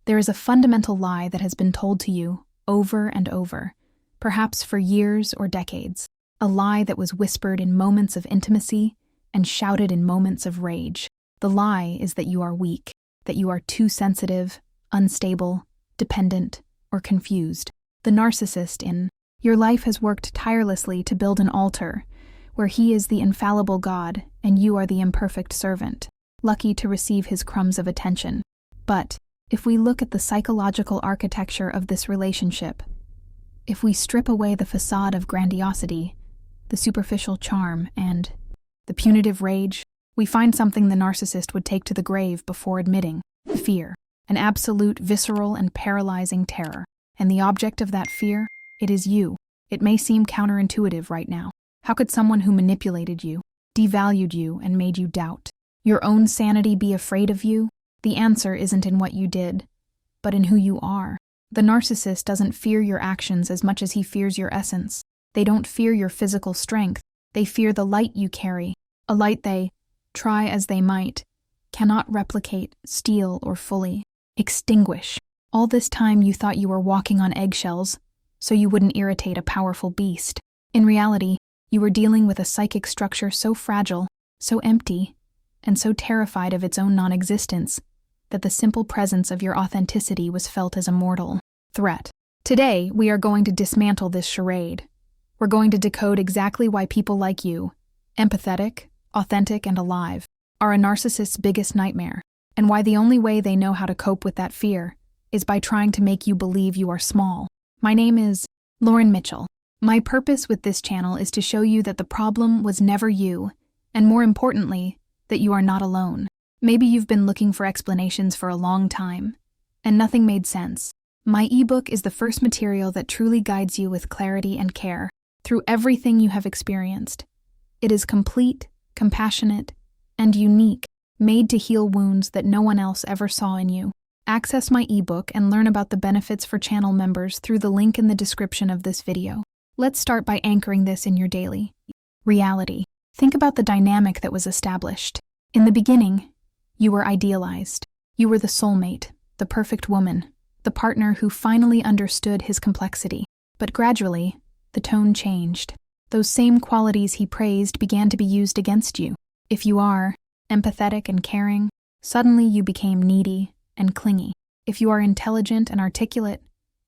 There is a fundamental lie that has been told to you over and over, perhaps for years or decades. A lie that was whispered in moments of intimacy and shouted in moments of rage. The lie is that you are weak, that you are too sensitive, unstable, dependent, or confused. The narcissist in your life has worked tirelessly to build an altar where he is the infallible God and you are the imperfect servant, lucky to receive his crumbs of attention. But if we look at the psychological architecture of this relationship, if we strip away the facade of grandiosity, the superficial charm, and the punitive rage, we find something the narcissist would take to the grave before admitting: fear, an absolute, visceral, and paralyzing terror. And the object of that fear, it is you. It may seem counterintuitive right now. How could someone who manipulated you, devalued you, and made you doubt your own sanity be afraid of you? The answer isn't in what you did, but in who you are. The narcissist doesn't fear your actions as much as he fears your essence. They don't fear your physical strength. They fear the light you carry, a light they, try as they might, cannot replicate, steal, or fully extinguish. All this time you thought you were walking on eggshells, so you wouldn't irritate a powerful beast. In reality, you were dealing with a psychic structure so fragile, so empty, and so terrified of its own non-existence that the simple presence of your authenticity was felt as a mortal threat. Today, we are going to dismantle this charade. We're going to decode exactly why people like you, empathetic, authentic, and alive, are a narcissist's biggest nightmare, and why the only way they know how to cope with that fear is by trying to make you believe you are small. My name is Lauren Mitchell. My purpose with this channel is to show you that the problem was never you, and more importantly, that you are not alone. Maybe you've been looking for explanations for a long time, and nothing made sense. My ebook is the first material that truly guides you with clarity and care through everything you have experienced. It is complete, compassionate, and unique, made to heal wounds that no one else ever saw in you. Access my ebook and learn about the benefits for channel members through the link in the description of this video. Let's start by anchoring this in your daily reality. Think about the dynamic that was established. In the beginning, you were idealized. You were the soulmate, the perfect woman, the partner who finally understood his complexity. But gradually, the tone changed. Those same qualities he praised began to be used against you. If you are empathetic and caring, suddenly you became needy and clingy. If you are intelligent and articulate,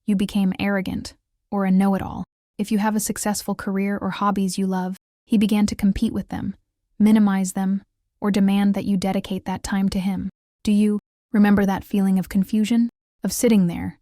you became arrogant or a know-it-all. If you have a successful career or hobbies you love, he began to compete with them, minimize them, or demand that you dedicate that time to him. Do you remember that feeling of confusion? Of sitting there,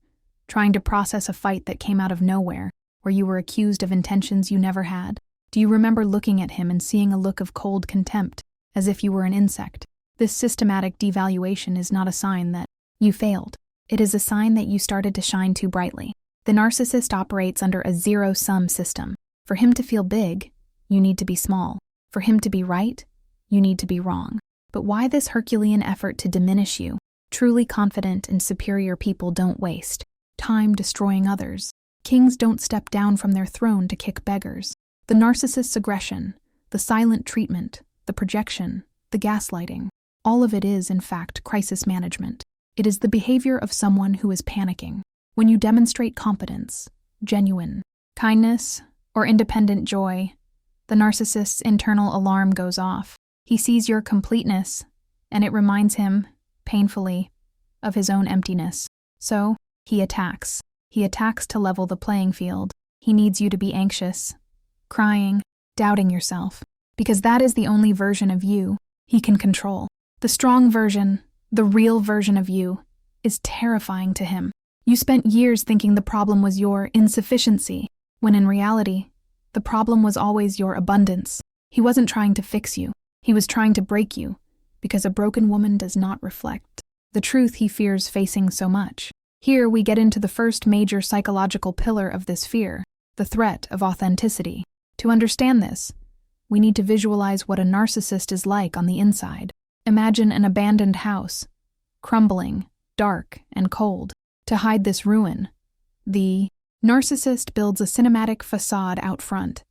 trying to process a fight that came out of nowhere, where you were accused of intentions you never had? Do you remember looking at him and seeing a look of cold contempt, as if you were an insect? This systematic devaluation is not a sign that you failed. It is a sign that you started to shine too brightly. The narcissist operates under a zero-sum system. For him to feel big, you need to be small. For him to be right, you need to be wrong. But why this Herculean effort to diminish you? Truly confident and superior people don't waste time destroying others. Kings don't step down from their throne to kick beggars. The narcissist's aggression, the silent treatment, the projection, the gaslighting, all of it is, in fact, crisis management. It is the behavior of someone who is panicking. When you demonstrate competence, genuine kindness, or independent joy, the narcissist's internal alarm goes off. He sees your completeness, and it reminds him, painfully, of his own emptiness. So, he attacks. He attacks to level the playing field. He needs you to be anxious, crying, doubting yourself, because that is the only version of you he can control. The strong version, the real version of you, is terrifying to him. You spent years thinking the problem was your insufficiency, when in reality, the problem was always your abundance. He wasn't trying to fix you. He was trying to break you, because a broken woman does not reflect the truth he fears facing so much. Here we get into the first major psychological pillar of this fear, the threat of authenticity. To understand this, we need to visualize what a narcissist is like on the inside. Imagine an abandoned house, crumbling, dark, and cold. To hide this ruin, the narcissist builds a cinematic facade out front,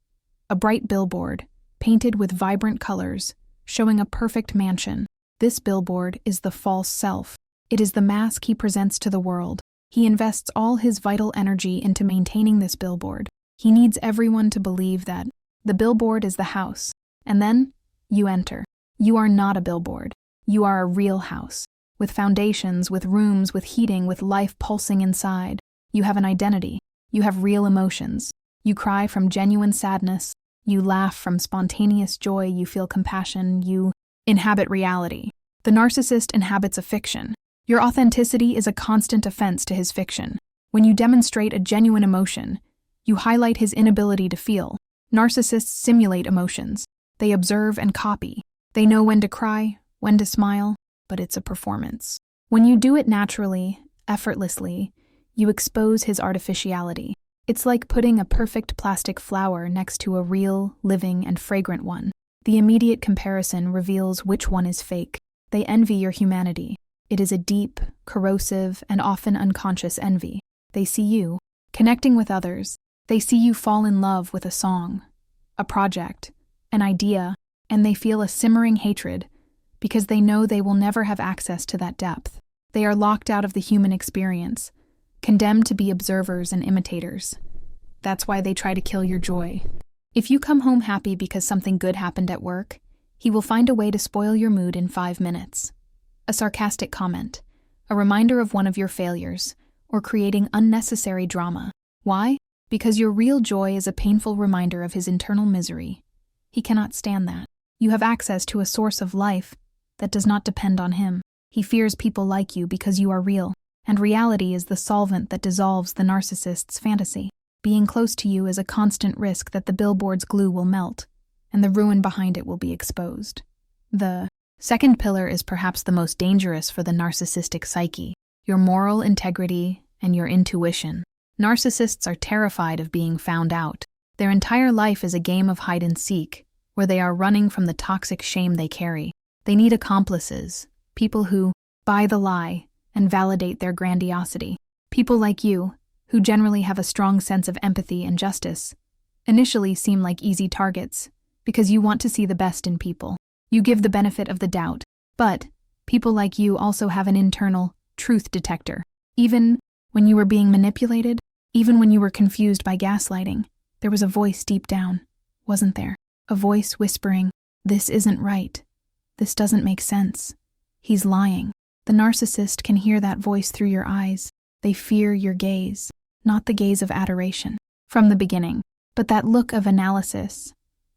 a bright billboard, painted with vibrant colors, showing a perfect mansion. This billboard is the false self. It is the mask he presents to the world. He invests all his vital energy into maintaining this billboard. He needs everyone to believe that the billboard is the house. And then, you enter. You are not a billboard. You are a real house. With foundations, with rooms, with heating, with life pulsing inside. You have an identity. You have real emotions. You cry from genuine sadness. You laugh from spontaneous joy. You feel compassion. You inhabit reality. The narcissist inhabits a fiction. Your authenticity is a constant offense to his fiction. When you demonstrate a genuine emotion, you highlight his inability to feel. Narcissists simulate emotions. They observe and copy. They know when to cry, when to smile, but it's a performance. When you do it naturally, effortlessly, you expose his artificiality. It's like putting a perfect plastic flower next to a real, living, and fragrant one. The immediate comparison reveals which one is fake. They envy your humanity. It is a deep, corrosive, and often unconscious envy. They see you, connecting with others. They see you fall in love with a song, a project, an idea, and they feel a simmering hatred because they know they will never have access to that depth. They are locked out of the human experience, condemned to be observers and imitators. That's why they try to kill your joy. If you come home happy because something good happened at work, he will find a way to spoil your mood in 5 minutes. A sarcastic comment, a reminder of one of your failures, or creating unnecessary drama. Why? Because your real joy is a painful reminder of his internal misery. He cannot stand that. You have access to a source of life that does not depend on him. He fears people like you because you are real, and reality is the solvent that dissolves the narcissist's fantasy. Being close to you is a constant risk that the billboard's glue will melt, and the ruin behind it will be exposed. The second pillar is perhaps the most dangerous for the narcissistic psyche, your moral integrity and your intuition. Narcissists are terrified of being found out. Their entire life is a game of hide and seek, where they are running from the toxic shame they carry. They need accomplices, people who buy the lie and validate their grandiosity. People like you, who generally have a strong sense of empathy and justice, initially seem like easy targets because you want to see the best in people. You give the benefit of the doubt, but people like you also have an internal truth detector. Even when you were being manipulated, even when you were confused by gaslighting, there was a voice deep down, wasn't there? A voice whispering, "This isn't right. This doesn't make sense. He's lying." The narcissist can hear that voice through your eyes. They fear your gaze, not the gaze of adoration from the beginning, but that look of analysis,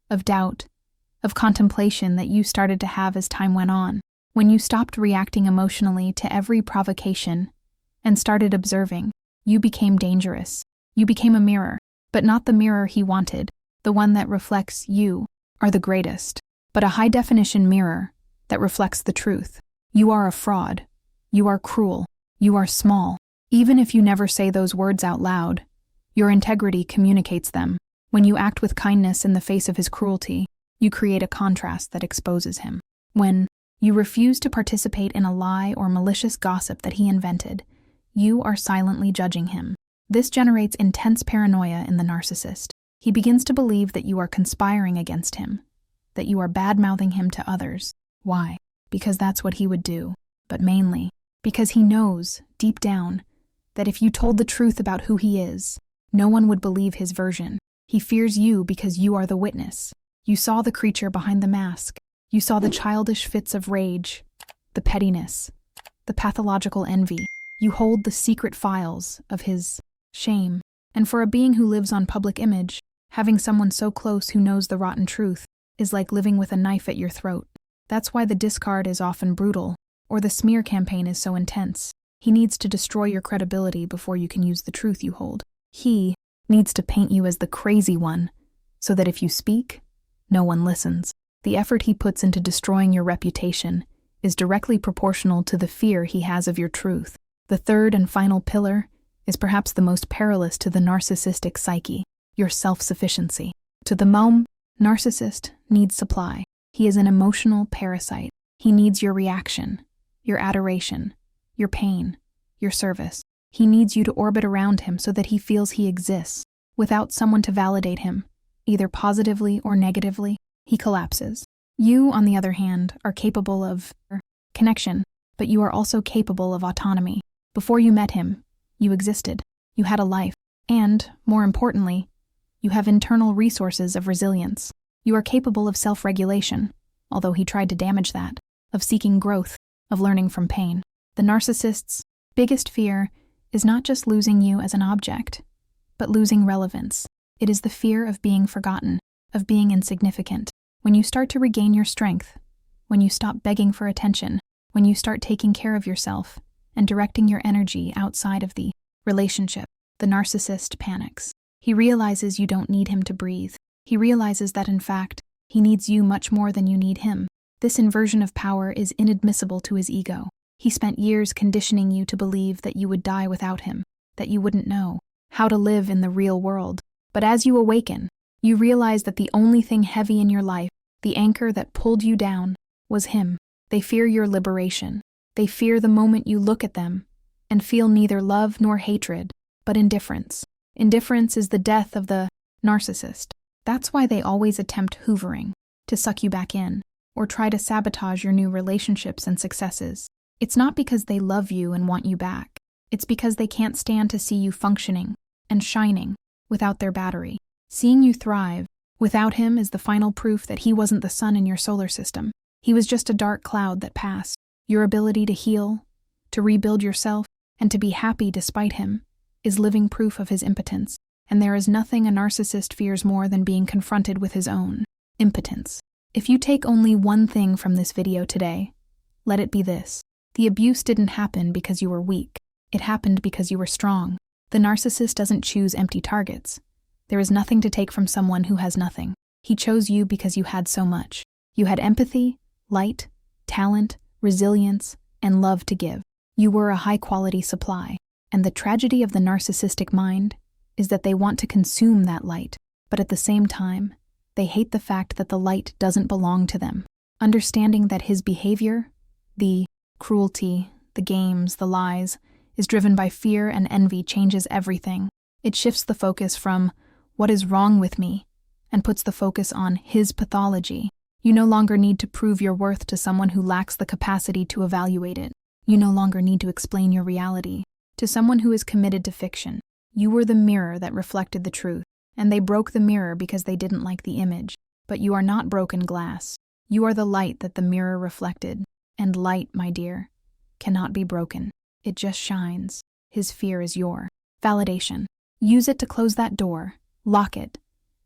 of doubt, of contemplation that you started to have as time went on. When you stopped reacting emotionally to every provocation and started observing, you became dangerous. You became a mirror, but not the mirror he wanted. The one that reflects you are the greatest, but a high-definition mirror that reflects the truth. You are a fraud. You are cruel. You are small. Even if you never say those words out loud, your integrity communicates them. When you act with kindness in the face of his cruelty, you create a contrast that exposes him. When you refuse to participate in a lie or malicious gossip that he invented, you are silently judging him. This generates intense paranoia in the narcissist. He begins to believe that you are conspiring against him, that you are bad-mouthing him to others. Why? Because that's what he would do, but mainly because he knows, deep down, that if you told the truth about who he is, no one would believe his version. He fears you because you are the witness. You saw the creature behind the mask. You saw the childish fits of rage, the pettiness, the pathological envy. You hold the secret files of his shame. And for a being who lives on public image, having someone so close who knows the rotten truth is like living with a knife at your throat. That's why the discard is often brutal, or the smear campaign is so intense. He needs to destroy your credibility before you can use the truth you hold. He needs to paint you as the crazy one, so that if you speak, no one listens. The effort he puts into destroying your reputation is directly proportional to the fear he has of your truth. The third and final pillar is perhaps the most perilous to the narcissistic psyche, your self-sufficiency. To the narcissist needs supply. He is an emotional parasite. He needs your reaction, your adoration, your pain, your service. He needs you to orbit around him so that he feels he exists. Without someone to validate him, either positively or negatively, he collapses. You, on the other hand, are capable of connection. but you are also capable of autonomy. Before you met him, you existed. You had a life. And, more importantly, you have internal resources of resilience. You are capable of self-regulation, although he tried to damage that, of seeking growth, of learning from pain. The narcissist's biggest fear is not just losing you as an object, but losing relevance. It is the fear of being forgotten, of being insignificant. When you start to regain your strength, when you stop begging for attention, when you start taking care of yourself and directing your energy outside of the relationship, the narcissist panics. He realizes you don't need him to breathe. He realizes that, in fact, he needs you much more than you need him. This inversion of power is inadmissible to his ego. He spent years conditioning you to believe that you would die without him, that you wouldn't know how to live in the real world. But as you awaken, you realize that the only thing heavy in your life, the anchor that pulled you down, was him. They fear your liberation. They fear the moment you look at them and feel neither love nor hatred, but indifference. Indifference is the death of the narcissist. That's why they always attempt hoovering, to suck you back in, or try to sabotage your new relationships and successes. It's not because they love you and want you back. It's because they can't stand to see you functioning and shining without their battery. Seeing you thrive without him is the final proof that he wasn't the sun in your solar system. He was just a dark cloud that passed. Your ability to heal, to rebuild yourself, and to be happy despite him is living proof of his impotence. And there is nothing a narcissist fears more than being confronted with his own impotence. If you take only one thing from this video today, let it be this. The abuse didn't happen because you were weak. It happened because you were strong. The narcissist doesn't choose empty targets. There is nothing to take from someone who has nothing. He chose you because you had so much. You had empathy, light, talent, resilience, and love to give. You were a high-quality supply. And the tragedy of the narcissistic mind is that they want to consume that light, but at the same time, they hate the fact that the light doesn't belong to them. Understanding that his behavior, the cruelty, the games, the lies, is driven by fear and envy changes everything. It shifts the focus from what is wrong with me and puts the focus on his pathology. You no longer need to prove your worth to someone who lacks the capacity to evaluate it. You no longer need to explain your reality to someone who is committed to fiction. You were the mirror that reflected the truth, and they broke the mirror because they didn't like the image. But you are not broken glass. You are the light that the mirror reflected. And light, my dear, cannot be broken. It just shines. His fear is your validation. Use it to close that door, lock it,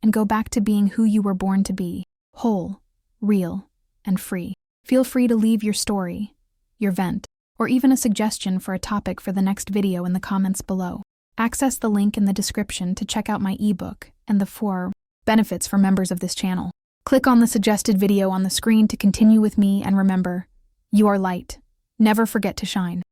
and go back to being who you were born to be, whole, real, and free. Feel free to leave your story, your vent, or even a suggestion for a topic for the next video in the comments below. Access the link in the description to check out my ebook and the 4 benefits for members of this channel. Click on the suggested video on the screen to continue with me, and remember, you are light. Never forget to shine.